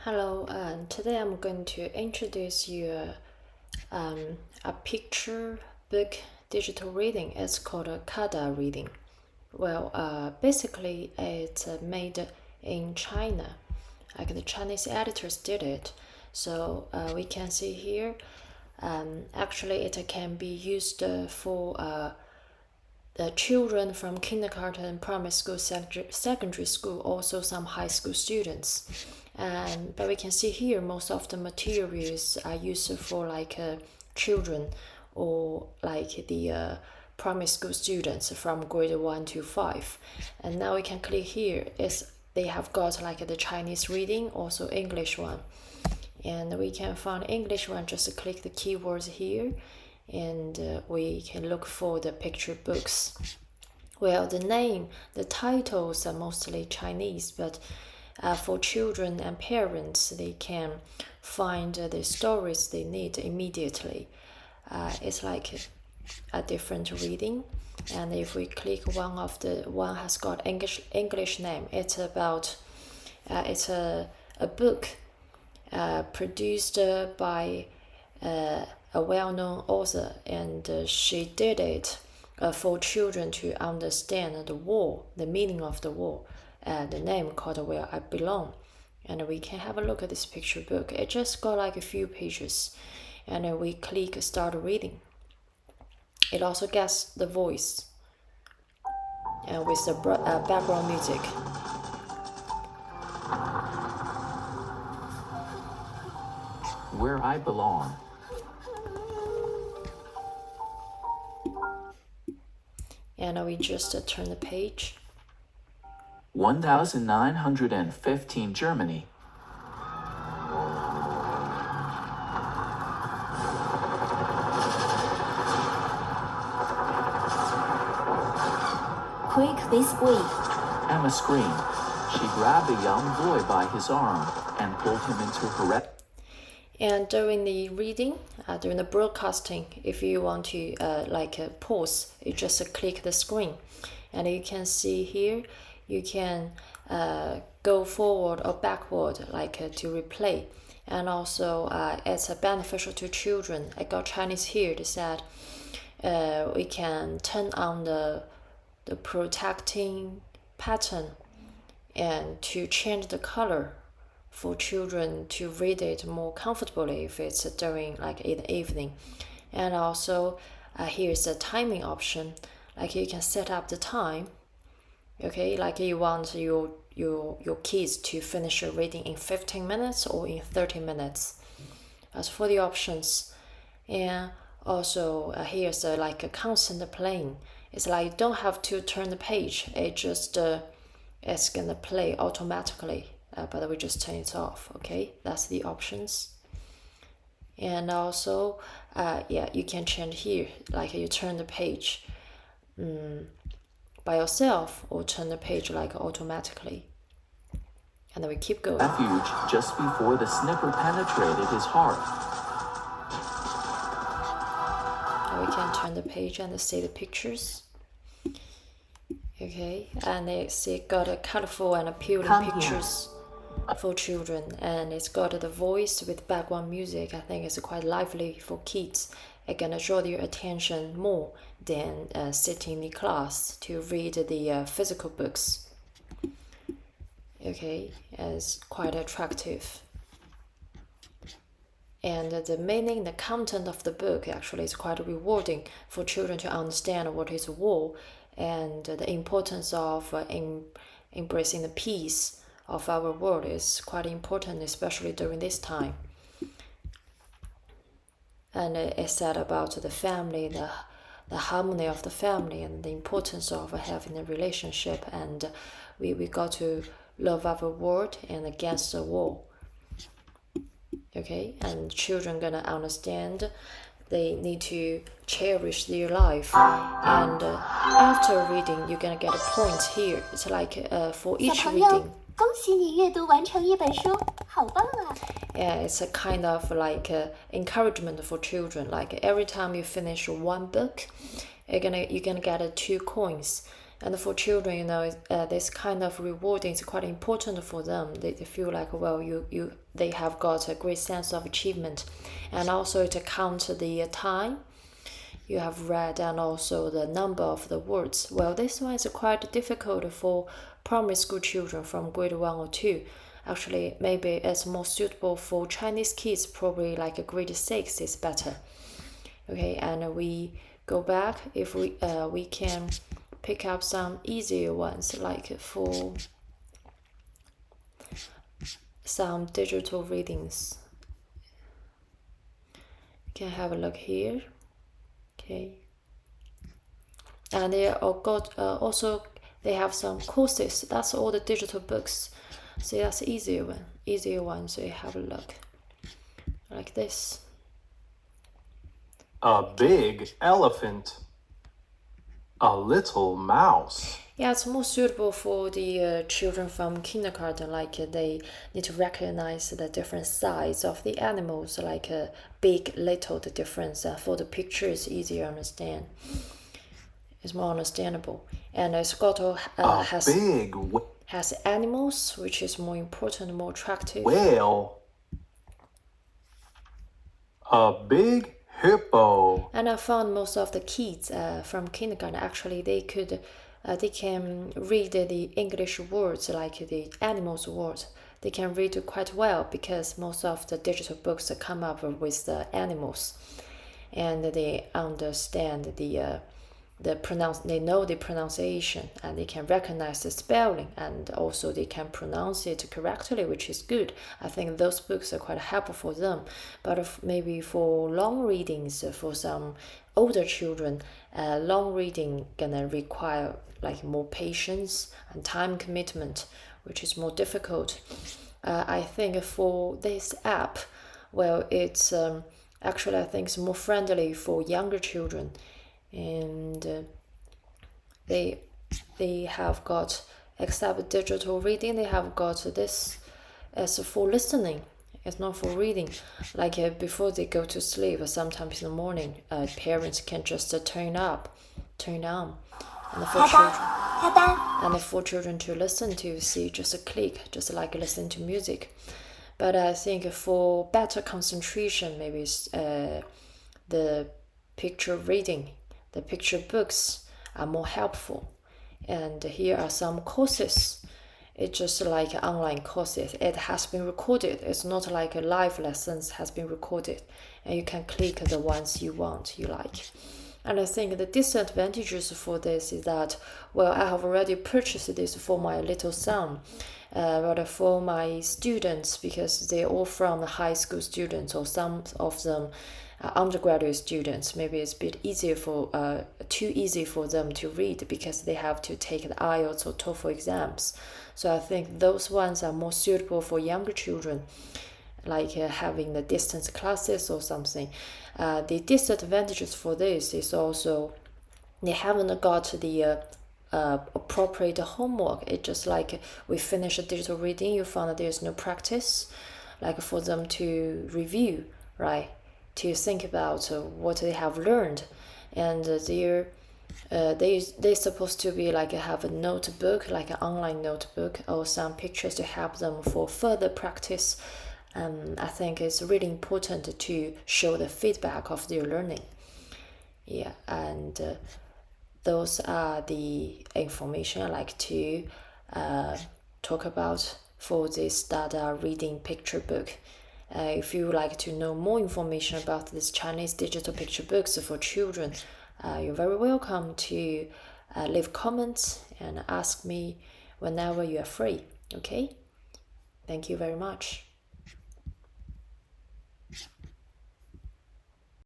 Hello, today I'm going to introduce you a picture book digital reading. It's called a Kada reading. Well, basically it's made in China. Like the Chinese editors did it. So we can see here, actually it can be used for the children from kindergarten, primary school, secondary school, also some high school students. But we can see here most of the materials are used for children or like the primary school students from grade 1 to 5. And now we can click here. They have got like the Chinese reading, also English one. And we can find English one, just click the keywords here and we can look for the picture books. Well, the titles are mostly Chinese, but for children and parents, they can find the stories they need immediately. It's like a different reading. And if we click one has got English name, it's about it's a book produced by a well-known author, and she did it for children to understand the war, the meaning of the war. The name called Where I Belong. And we can have a look at this picture book. It just got like a few pages, and we click start reading. It also gets the voice and with the background music. Where I Belong. And we just turn the page. 1915 Germany. Quick this way. Emma screamed. She grabbed a young boy by his arm and pulled him into her And during the reading, during the broadcasting, if you want to pause, you just click the screen. And you can see here, you can go forward or backward, to replay. And also, it's beneficial to children. I got Chinese here. They said we can turn on the protecting pattern and to change the color for children to read it more comfortably if it's during in the evening. And also here's a timing option, you can set up the time, okay, you want your kids to finish your reading in 15 minutes or in 30 minutes. As for the options, and also here's a constant playing. It's you don't have to turn the page, it just it's gonna play automatically. But we just turn it off, okay? That's the options. And also, you can change here, you turn the page by yourself or turn the page automatically. And then we keep going. Refuge just before the snipper penetrated his heart. And we can turn the page and see the pictures. Okay, and it's got a colorful and appealing pictures for children, and it's got the voice with background music. I think it's quite lively for kids. It can draw your attention more than sitting in class to read the physical books. Okay, it's quite attractive. And the meaning, the content of the book actually is quite rewarding for children to understand what is war and the importance of embracing the peace of our world is quite important, especially during this time. And it said about the family, the harmony of the family, and the importance of having a relationship, and we got to love our world and against the war. Okay, and children gonna understand they need to cherish their life, and after reading you're gonna get a point here. It's for each reading. 恭喜你阅读完成一本书，好棒啊！ Yeah, it's a kind of encouragement for children. Every time you finish one book, you're gonna get 2 coins. And for children, you know, this kind of rewarding is quite important for them. They feel like, well, they have got a great sense of achievement, and also to count the time you have read and also the number of the words. Well, this one is quite difficult for primary school children from grade 1 or 2. Actually, maybe it's more suitable for Chinese kids, probably like a grade 6 is better. Okay, and we go back. If we can pick up some easier ones, like for some digital readings. You can have a look here. Okay, and they also they have some courses. That's all the digital books. So that's easier one. So you have a look like this. A big elephant. A little mouse. Yeah, it's more suitable for the children from kindergarten. Like they need to recognize the different size of the animals, like big, little, the difference. For the picture, it's easier to understand. It's more understandable. And Scotto has animals, which is more important, more attractive. Whale. A big hippo. And I found most of the kids from kindergarten, actually, they can read the English words, like the animals words. They can read quite well because most of the digital books come up with the animals, and they understand they know the pronunciation, and they can recognize the spelling, and also they can pronounce it correctly, which is good. I think those books are quite helpful for them. But maybe for long readings, for some older children, long reading gonna require like more patience and time commitment, which is more difficult. I think for this app, well, it's actually I think it's more friendly for younger children, and they have got, except digital reading, they have got this as for listening. It's not for reading. Like before they go to sleep, sometimes in the morning, parents can just turn on, and for children to listen to, see, just a click, just like listen to music. But I think for better concentration, maybe the picture reading, the picture books are more helpful. And here are some courses. It's just like online courses. It has been recorded. It's not like a live lessons has been recorded, and you can click the ones you like. And I think the disadvantages for this is that, well, I have already purchased this for my little son, but for my students, because they're all from the high school students, or some of them undergraduate students, maybe it's a bit too easy for them to read because they have to take the IELTS or TOEFL exams. So I think those ones are more suitable for younger children, like having the distance classes or something. The disadvantages for this is also they haven't got the appropriate homework. It's just like we finish a digital reading, you found that there's no practice, like for them to review, right? To think about what they have learned, and they're supposed to be like have a notebook, like an online notebook, or some pictures to help them for further practice. I think it's really important to show the feedback of their learning. Yeah, and those are the information I like to talk about for this Dada reading picture book. If you would like to know more information about this Chinese digital picture books for children, you're very welcome to leave comments and ask me whenever you are free. Okay? Thank you very much.